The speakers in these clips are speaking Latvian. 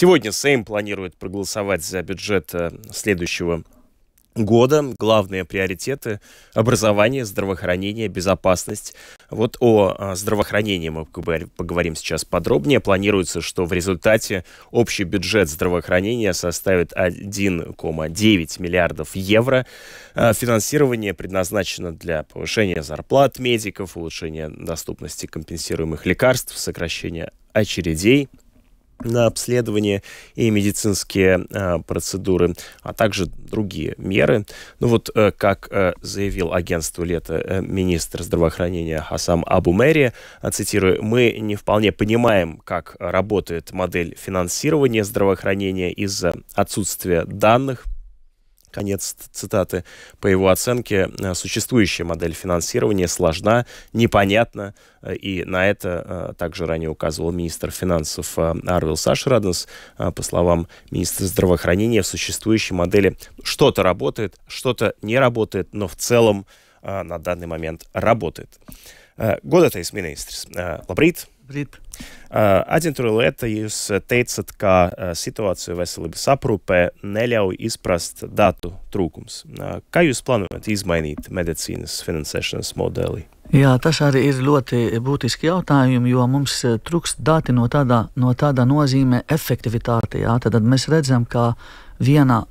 Сегодня Сейм планирует проголосовать за бюджет следующего года. Главные приоритеты — образование, здравоохранение, безопасность. Вот о здравоохранении мы поговорим сейчас подробнее. Планируется, что в результате общий бюджет здравоохранения составит 1,9 миллиардов евро. Финансирование предназначено для повышения зарплат медиков, улучшения доступности компенсируемых лекарств, сокращения очередей на обследование и медицинские процедуры, а также другие меры. Ну вот, как заявил агентству «Лето» министр здравоохранения Хасам Абу-Мери, цитирую: «Мы не вполне понимаем, как работает модель финансирования здравоохранения из-за отсутствия данных». Конец цитаты. По его оценке, существующая модель финансирования сложна, непонятна, и на это также ранее указывал министр финансов Арвилс Ашраденс. По словам министра здравоохранения, в существующей модели что-то работает, что-то не работает, но в целом на данный момент работает. Godātais ministrs, labrīt! Aģentūra Lieta, jūs teicat, ka situācija veselības aprūpē neļauj izprast datu trūkums. Kā jūs plānojat izmainīt medicīnas finansēšanas modeli? Jā, tas arī ir ļoti būtiski jautājumi, jo mums trūkst dati no tāda nozīmē efektivitāte. Jā. Tad mēs redzam, ka viena,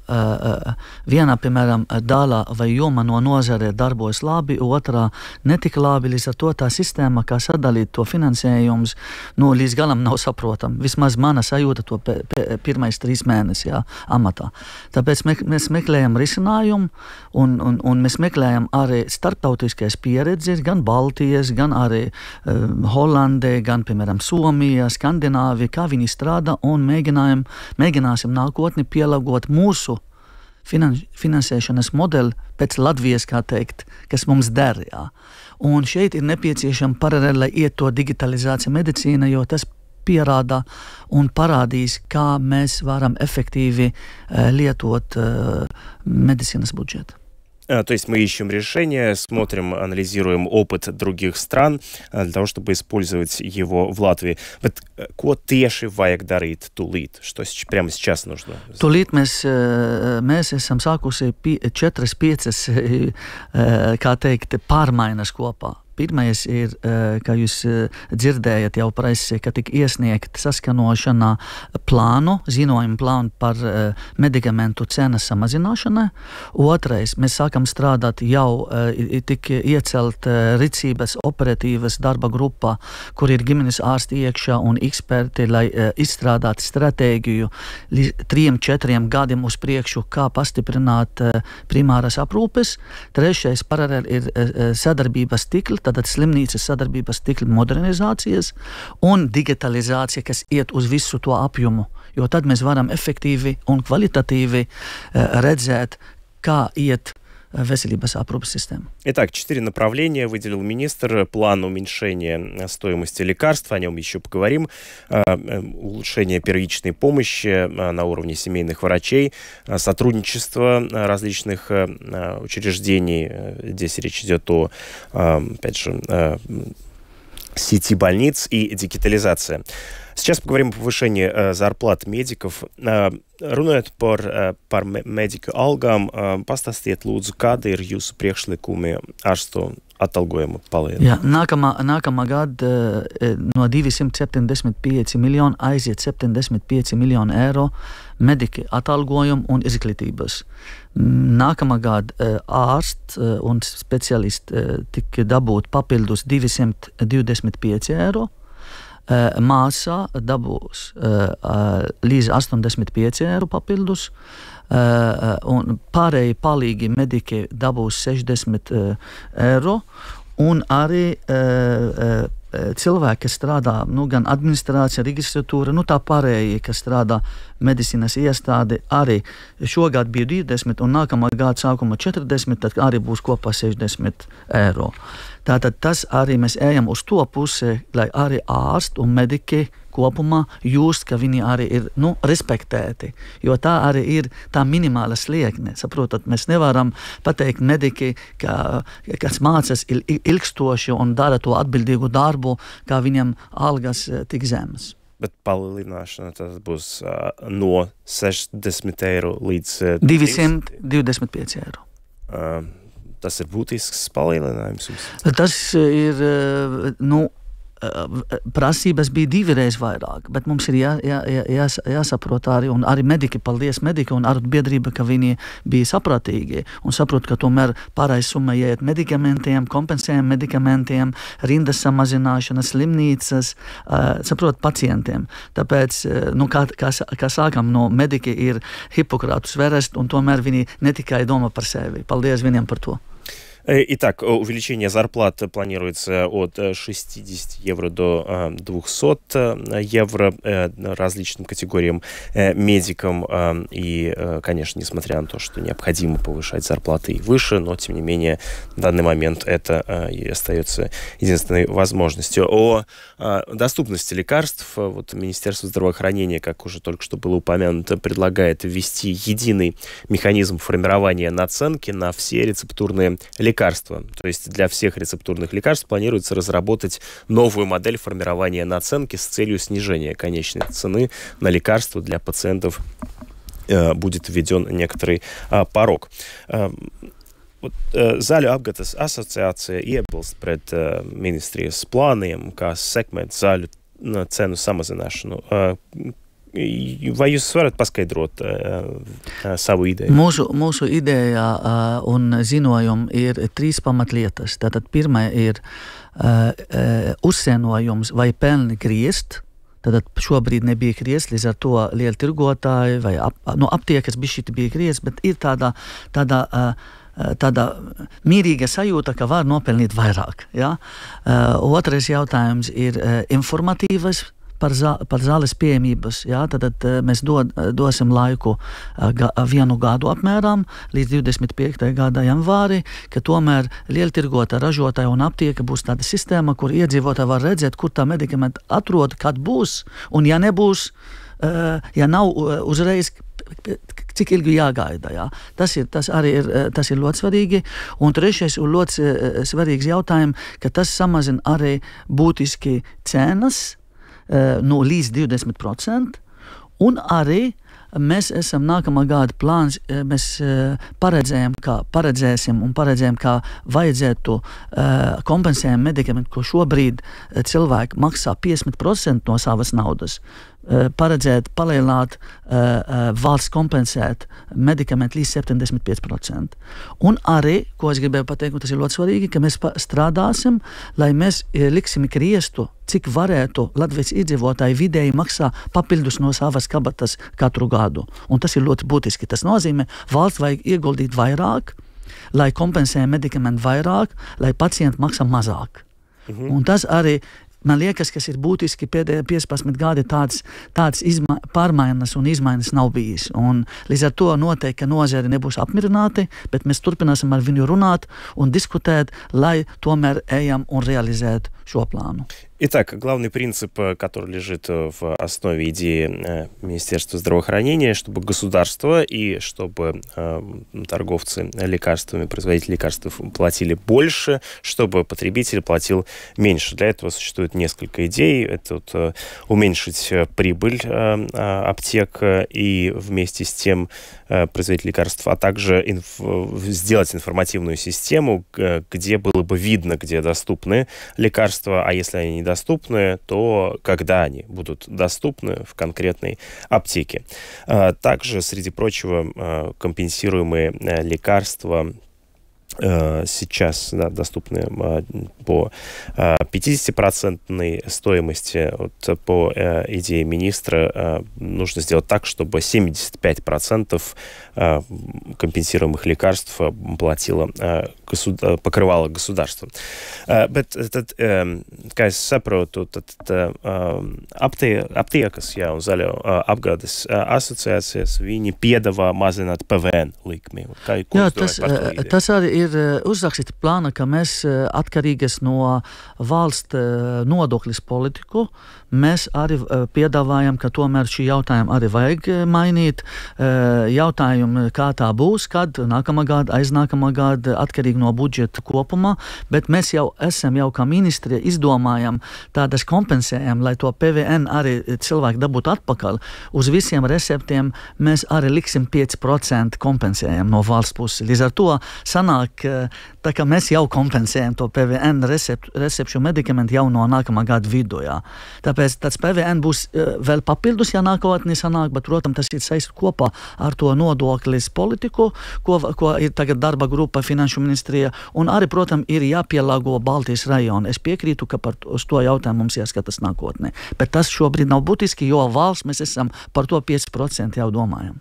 piemēram, daļa vai joma no nozare darbojas labi, otrā netika labi, līdz ar to tā sistēma, kā sadalīt to finansējums, līdz galam nav saprotam. Vismaz mana sajūta to pirmais 3 mēnesi, jā, amatā. Tāpēc mēs meklējam risinājumu, un mēs meklējam arī starptautiskais pieredzes, gan Baltijas, gan arī Holandē, gan, piemēram, Somija, Skandināvija, kā viņi strādā, un mēģināsim nākotni pielāgot mūsu finansēšanas modeli pēc Latvijas, kā teikt, kas mums der, jā. Un šeit ir nepieciešama paralēli iet to digitalizācija medicīna, jo tas pierāda un parādīs, kā mēs varam efektīvi lietot medicīnas budžetu. То есть мы ищем решения, смотрим, анализируем опыт других стран для того, чтобы использовать его в Латвии. Bet, ko tieši vajag darīt tūlīt? Что прямо сейчас нужно? Tūlīt mēs esam sākusi 4-5, kā teikt, pārmaiņas kopā. Pirmais ir, kā jūs dzirdējat jau presē, ka tika iesniegt saskanošanā plānu, ziņojumu plānu par medikamentu cenas samazināšanai. Otrais, mēs sākam strādāt jau tika iecelt rīcības operatīvas darba grupā, kur ir ģimenes ārsti iekšā un eksperti, lai izstrādātu stratēģiju 3-4 gadiem uz priekšu, kā pastiprināt primāras aprūpes. Trešais paralēli ir sadarbības tīkli, tātad slimnīcas sadarbības tīkla modernizācijas un digitalizācija, kas iet uz visu to apjomu, jo tad mēs varam efektīvi un kvalitatīvi redzēt, kā iet veselības aprūpes система. Итак, 4 направления выделил министр. План уменьшения стоимости лекарств, о нем еще поговорим. Улучшение первичной помощи на уровне семейных врачей, сотрудничество различных учреждений. Здесь речь идет о, опять же, сети больниц и digitalizācija. Сейчас поговорим о повышении зарплат медиков. Runājot par mediku algām, pastāstiet lūdzu, kādi ir jūsu priekšlikumi ārstu atalgojuma palielināšanai? Jā, nākamā gada no 275 miljonu aiziet 75 miljonu eiro mediki atalgojumu un izglītības. Nākamā gada ārsts un speciālisti tika dabūt papildus 225 eiro. Māsā dabūs līdz 85 eiro papildus, un pārējie palīgi mediki dabūs 60 eiro, un arī cilvēki, kas strādā, gan administrācija, registratūra, tā pārējie, kas strādā medicīnas iestādi, arī šogad bija 20, un nākamā gada sākuma 40, tad arī būs kopā 60 eiro. Tātad tas arī mēs ejam uz to pusi, lai arī ārsti un mediki kopumā just, ka viņi arī ir respektēti, jo tā arī ir tā minimāla sliekne. Saprotat, mēs nevaram pateikt mediki, kas mācās ilgstoši un dara to atbildīgu darbu, kā viņam algas tik zemes. Bet palielināšana tas būs no 60 eiro līdz 225 eiro. Tas ir būtisks palielinājums. Tas ir, prasības bija 2 reizes vairāk, bet mums ir jāsaprot arī, un arī mediķi, paldies mediķi un arotbiedrība, ka viņi bija saprātīgi un saprot, ka tomēr pārējais summa iet medikamentiem, kompensējam medikamentiem, rindas samazināšana, slimnīcas, saprot pacientiem. Tāpēc, kā sākam, mediķi ir Hipokrātus verest, un tomēr viņi ne tikai domā par sevi. Paldies viņiem par to. Итак, увеличение зарплат планируется от 60 евро до 200 евро различным категориям медикам. И, конечно, несмотря на то, что необходимо повышать зарплаты и выше, но, тем не менее, в данный момент это и остается единственной возможностью. О доступности лекарств вот Министерство здравоохранения, как уже только что было упомянуто, предлагает ввести единый механизм формирования наценки на все рецептурные лекарства. То есть для всех рецептурных лекарств планируется разработать новую модель формирования наценки с целью снижения конечной цены на лекарства для пациентов. Будет введен некоторый порог. Zaļu apgādes asociācija iebilst pret ministrijas plāniem, kā sekmēt zaļu cenu samazināšanu. Vai jūs varat paskaidrot savu ideju? Mūsu ideja un ziņojumi ir 3 pamatlietas. Tātad pirmā ir uzsienojums vai pelni griezt. Tātad šobrīd nebija griezt, līdz ar to lieli tirgotāji vai aptiekas bišķiti bija griezt, bet ir tāda mierīga sajūta, ka var nopelnīt vairāk. Ja? Otrais jautājums ir informatīvas par zāles pieejamības. Ja? Tad mēs dosim laiku 1 gadu apmēram līdz 25. gada janvāri, ka tomēr lieltirgota ražotāja un aptieka būs tāda sistēma, kur iedzīvotāji var redzēt, kur tā medikamenta atrod, kad būs, un ja nebūs, ja nav uzreiz, cik ilgi jāgaida. Ja? Tas ir ļoti svarīgi. Un trešais un ļoti svarīgs jautājums, ka tas samazina arī būtiski cenas līdz 20%, un arī mēs esam nākamā gada plāns, mēs paredzēsim, ka vajadzētu kompensējam medikamentu, ko šobrīd cilvēki maksā 50% no savas naudas. Paredzēt, palielināt, valsts kompensēt medikamentu līdz 75%. Un arī, ko es gribēju pateikt, un tas ir ļoti svarīgi, ka mēs strādāsim, lai mēs liksim griestu, cik varētu Latvijas iedzīvotāji vidēji maksā papildus no savas kabatas katru gadu. Un tas ir ļoti būtiski. Tas nozīmē, valsts vajag ieguldīt vairāk, lai kompensē medikamentu vairāk, lai pacienti maksā mazāk. Un tas arī man liekas, kas ir būtiski pēdējā 15 gadi tāds pārmaiņas un izmaiņas nav bijis. Un līdz ar to noteikti, ka nozari nebūs apmierināti, bet mēs turpināsim ar viņu runāt un diskutēt, lai tomēr ejam un realizētu šo плану. Итак, главный принцип, который лежит в основе идеи Министерства здравоохранения, чтобы государство и чтобы торговцы лекарствами, производители лекарств платили больше, чтобы потребитель платил меньше. Для этого существует несколько идей. Это уменьшить прибыль аптек и вместе с тем производить лекарств, а также сделать информативную систему, где было бы видно, где доступны лекарства, а если они недоступны, то когда они будут доступны в конкретной аптеке. Также, среди прочего, компенсируемые лекарства сейчас доступны по 50% стоимости. По идее министра нужно сделать так, чтобы 75% компенсируемых лекарств покрывало государство. Bet tad, kā es saprotu, aptiekas un zaļo apgādes asociācijas, viņi piedāvā mazināt PVN likmi. Jā, tas arī ir ir uzrakstīti plāna, ka mēs atkarīgas no valsts nodoklis politiku. Mēs arī piedāvājam, ka tomēr šī jautājuma arī vajag mainīt. Jautājumu, kā tā būs, kad nākamā gada, aiznākamā gada, atkarīgi no budžeta kopumā, bet mēs jau esam kā ministrija izdomājam tādas kompensējam, lai to PVN arī cilvēki dabūtu atpakaļ. Uz visiem receptiem mēs arī liksim 5% kompensējam no valsts puses. Līdz ar to sanāk, tā kā mēs jau kompensējam to PVN recepšu medikamentu jau no nākamā gada vidu. Jā. Tāpēc tāds PVN būs vēl papildus, ja nākotnē sanāk, bet, protams, tas ir saistīts kopā ar to nodoklis politiku, ko ir tagad darba grupa Finanšu ministrija, un arī, protams, ir jāpielāgo Baltijas rajonu. Es piekrītu, ka uz to jautājumu mums jāskatās nākotnē. Bet tas šobrīd nav būtiski, jo valsts mēs esam par to 5% jau domājam.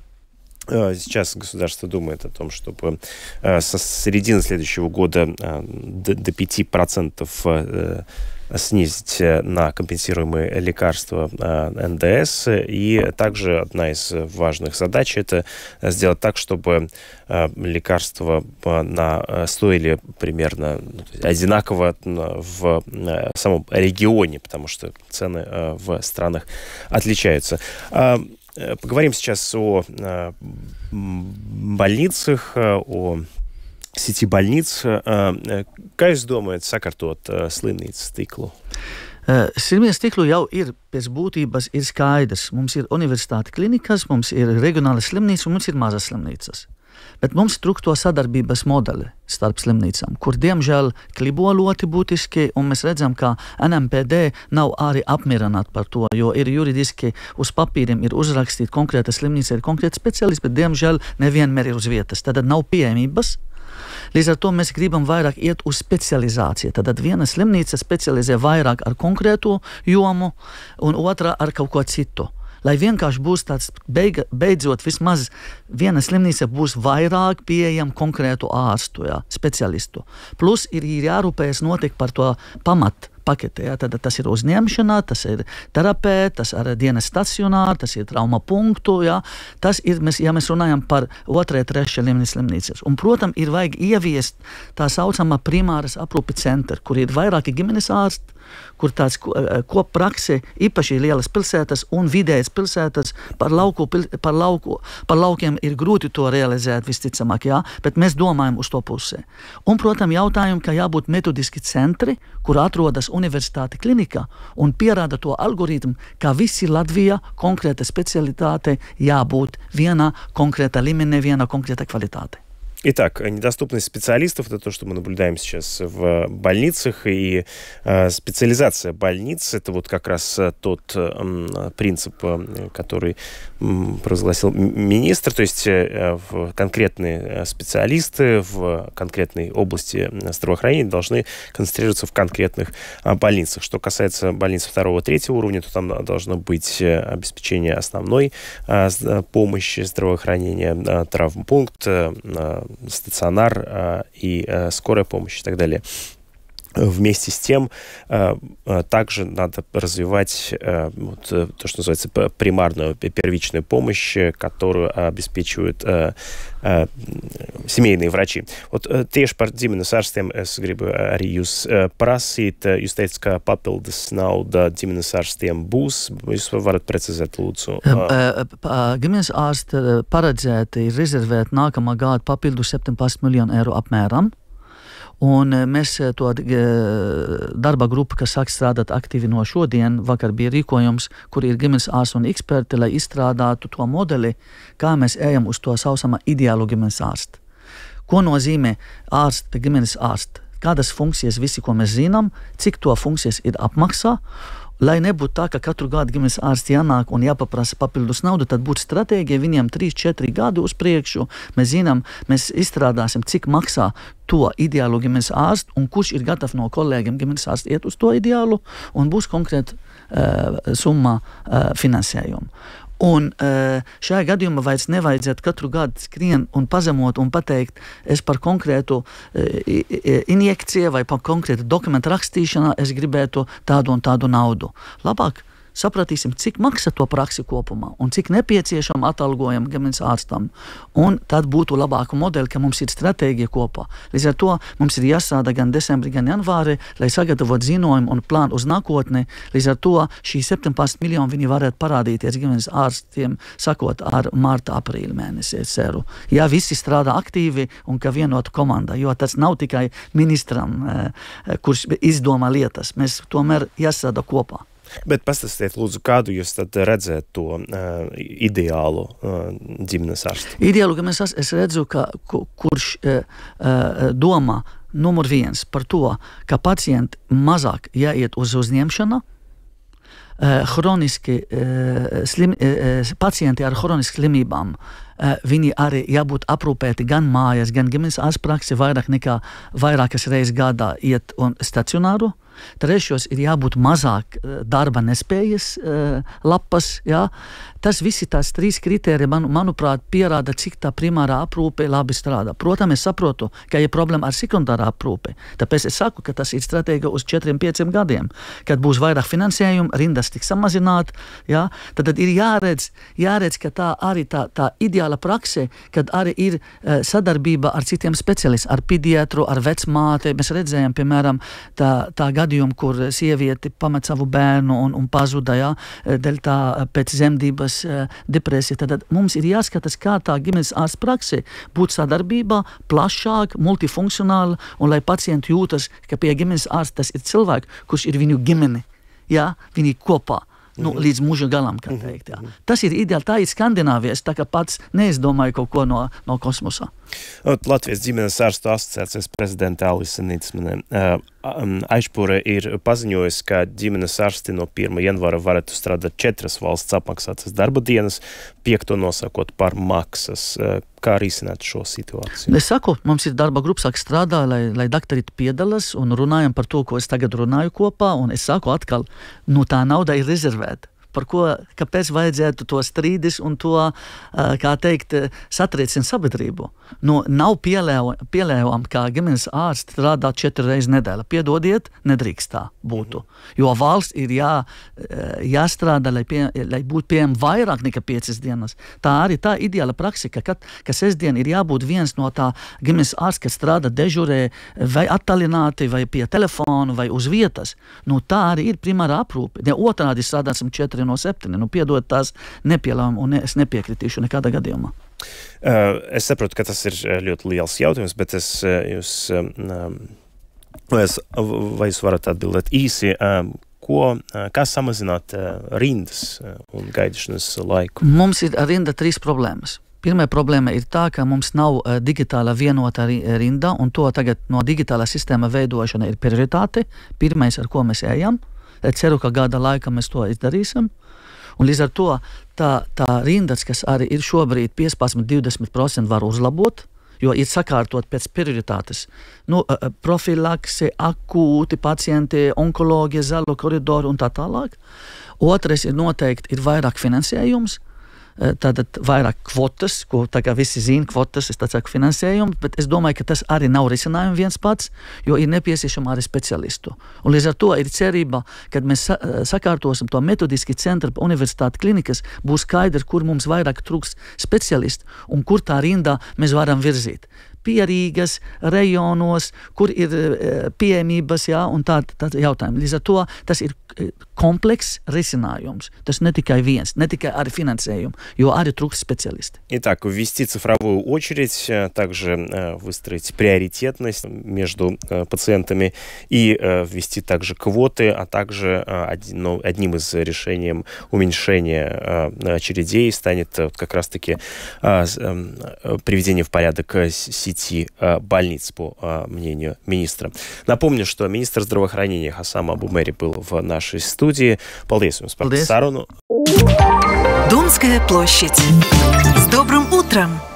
Сейчас государство думает о том, чтобы со середины следующего года до 5% снизить на компенсируемые лекарства НДС. И также одна из важных задач – это сделать так, чтобы лекарства стоили примерно одинаково в самом регионе, потому что цены в странах отличаются. Поговорим сейчас о больницах, о сети больниц. Kā jūs domājat sakārtot slimnīcas tīklu? Slimnīcas tīklu jau ir pēc būtības ir skaidrs. Mums ir universitāte klinikas, mums ir reģionālas slimnīcas un mums ir mazas slimnīcas. Bet mums trūkst to sadarbības modeli starp slimnīcām, kur, diemžēl, klibo ļoti būtiski, un mēs redzam, ka NMPD nav arī apmierināti par to, jo ir juridiski uz papīriem ir uzrakstīti konkrēta slimnīca, ir konkrēti speciālisti, bet, diemžēl, nevienmēr ir uz vietas. Tad nav pieejamības. Līdz ar to mēs gribam vairāk iet uz specializāciju. Tad viena slimnīca specializē vairāk ar konkrētu jomu, un otra ar kaut ko citu. Lai vienkārši būs tāds beidzot vismaz viena slimnīca būs vairāk pieejam konkrētu ārstu, specialistu. Plus ir jārūpējas notiek par to pamat paketē. Tad tas ir uzņemšanā, tas ir terapēta, tas ir dienas stacionāri, tas ir trauma punktu. Tas ir, mēs runājam par 2. 3. līmeņa slimnīcas. Un, protams, ir vajag ieviest tā saucamā primāras aprūpes centra, kur ir vairāki ģimenes ārsti, kur tāds kopprakse, īpaši lielas pilsētas un vidējas pilsētas, par laukiem ir grūti to realizēt visticamāk, bet mēs domājam uz to pusē. Un, protams, jautājumi, ka jābūt metodiski centri, kur atrodas universitāte klinika un pierāda to algoritmu, ka visi Latvijā konkrēta specialitāte jābūt viena konkrēta līmenī, viena konkrēta kvalitāte. Итак, недоступность специалистов – это то, что мы наблюдаем сейчас в больницах, и специализация больниц – это вот как раз тот принцип, который провозгласил министр, то есть конкретные специалисты в конкретной области здравоохранения должны концентрироваться в конкретных больницах. Что касается больниц 2-3 уровня, то там должно быть обеспечение основной помощи здравоохранения, травмпункт, стационар и скорая помощь и так далее. Вместе с тем, также надо развивать то, что называется примарную, первичную помощь, которую обеспечивают семейные врачи. Вот tieši par ģimenes ārstiem es gribu arī jūs prasīt. Jūs teicat, ka papildus nauda ģimenes ārstiem būs. Jūs varat precizēt, lūdzu. Ģimenes ārsti paredzēti ir rezervēt nākamā gada papildus 17 miljonu eiro apmēram. Un mēs to darba grupu, kas sāk strādāt aktīvi no šodien, vakar bija rīkojums, kur ir ģimenes ārsti un eksperti, lai izstrādātu to modeli, kā mēs ejam uz to saucamā ideālu ģimenes ārstu. Ko nozīmē ģimenes ārsti? Kādas funkcijas visi, ko mēs zinām, cik to funkcijas ir apmaksā, lai nebūtu tā, ka katru gadu ģimenes ārsti jānāk un jāpaprasa papildus naudu, tad būtu stratēģija viņiem 3-4 gadu uz priekšu. Mēs zinām, mēs izstrādāsim, cik maksā to ideālu ģimenes ārstu un kurš ir gatavs no kolēģiem ģimenes ārsti iet uz to ideālu un būs konkrēta summa finansējuma. Un šajā gadījumā nevajadzētu katru gadu skrien un pazemot un pateikt, es par konkrētu injekciju vai par konkrētu dokumentu rakstīšanā es gribētu tādu un tādu naudu. Labāk sapratīsim, cik maksā to praksi kopumā un cik nepieciešama atalgojuma ģimenes ārstam. Un tad būtu labāku modeli, ka mums ir stratēģija kopā. Līdz ar to mums ir jāsāda gan decembrī, gan janvārī, lai sagatavot ziņojumu un plānu uz nākotni. Līdz ar to šī 17 miljoni viņi varētu parādīties ģimenes ārstiem, sakot, ar marta, aprīļa mēnesi, es ceru. Ja visi strādā aktīvi un ka vienota komanda, jo tas nav tikai ministram, kurš izdomā lietas. Mēs tomēr jāsāda kopā. Bet pastāstiet, lūdzu, kādu jūs tad redzēt to ideālu ģimenes ārstu? Ideālu ģimenes ārstu es redzu, kurš domā numur 1 par to, ka pacienti mazāk jāiet uz uzņemšanu, pacienti ar chronisku slimībām, viņi arī jābūt aprūpēti gan mājās, gan ģimenes ārstpraksi vairākas reizes gadā iet un stacionāru. Trešos ir jābūt mazāk darba nespējas lapas. Jā. Tas visi tās 3 kritēriji, manuprāt, pierāda, cik tā primārā aprūpe labi strādā. Protams, es saprotu, ka ir problēma ar sekundārā aprūpe. Tāpēc es saku, ka tas ir stratēģija uz 4-5 gadiem. Kad būs vairāk finansējumu, rindas tiks samazināt. Jā. Tad ir jāredz, ka tā arī tā ideāla prakse, kad arī ir sadarbība ar citiem specialistiem, ar pediatru, ar vecmāti. Mēs redzējām, piemēram, tā gadījumu, kur sievieti pamet savu bērnu un pazuda, jā, dēļ tā pēc zemdības depresija. Tad mums ir jāskatās, kā tā ģimenes ārsta prakse būtu sadarbībā, plašāk, multifunkcionāla, un lai pacienti jūtas, ka pie ģimenes ārsta tas ir cilvēki, kurš ir viņu ģimene, jā, viņi kopā. Līdz mūža galam, kā teikt. Jā. Tas ir ideāli, tā ir Skandināvijas, tā kā pats neizdomāju kaut ko no kosmosa. Latvijas ģimenes ārstu asociācijas prezidenta Alise Nīcmane aizpūre ir paziņojusi, ka ģimenes ārsti no 1. janvāra varētu strādāt 4 valsts apmaksātas darba dienas, 5. nosakot par maksas. Kā risināt šo situāciju? Es saku, mums ir darba grupa, sāk strādā, lai doktori piedalās un runājam par to, ko es tagad runāju kopā, un es saku atkal, tā nauda ir rezervēta. Par ko, kāpēc vajadzētu to strīdis un to, kā teikt, satriecina sabiedrību. Nav pieļaujam, kā ģimenes ārsts strādā 4 reizes nedēļā. Piedodiet, nedrīkst tā būtu. Jo valsts ir jāstrādā, lai būtu pieejami vairāk nekā 5 dienas. Tā arī tā ideāla praksa, ka sestdien ir jābūt viens no tā ģimenes ārsts, kas strādā dežurē vai attālināti, vai pie telefonu, vai uz vietas. Tā arī ir primāra aprūpe. Ja otrādi strādāsim 4 no 7. Piedod, tās nepieļaujam, un es nepiekritīšu nekādā gadījumā. Es saprotu, ka tas ir ļoti liels jautājums, bet vai jūs varat atbildēt īsi, kā samazināt rindas un gaidīšanas laiku? Mums ir rinda 3 problēmas. Pirmā problēma ir tā, ka mums nav digitāla vienota rinda, un to tagad no digitālā sistēma veidošana ir prioritāte. Pirmais, ar ko mēs ejam. Ceru, ka gada laikā mēs to izdarīsim. Un līdz ar to tā rindas, kas arī ir šobrīd 15-20% var uzlabot, jo ir sakārtot pēc prioritātes. Profilakse, akūti pacienti, onkoloģija, zaļo koridoru un tā tālāk. Otrais ir noteikti ir vairāk finansējums. Tātad vairāk kvotas, ko tā kā visi zina, kvotas, es tā saku finansējumu, bet es domāju, ka tas arī nav risinājums viens pats, jo ir nepieciešama arī specialistu. Un līdz ar to ir cerība, kad mēs sakārtosim to metodiski centru universitāti klinikas, būs skaidrs, kur mums vairāk trūks specialistu un kur tā rindā mēs varam virzīt. Pie Rīgas, rejonos, kur ir pieejamības, jā, un tā jautājumi. Līdz ar to tas ir komplekss risinājums. Tas не tikai viens, не tikai arī финансируем, jo arī трудс специалисты. Итак, ввести цифровую очередь, также выстроить приоритетность между пациентами и ввести также квоты, а также одним из решений уменьшения очередей станет как раз-таки приведение в порядок сети больниц, по мнению министра. Напомню, что министр здравоохранения Хасам Абу-Мери был в нашей студии. Paldies jums par sarunu. Думская площадь. С добрым утром!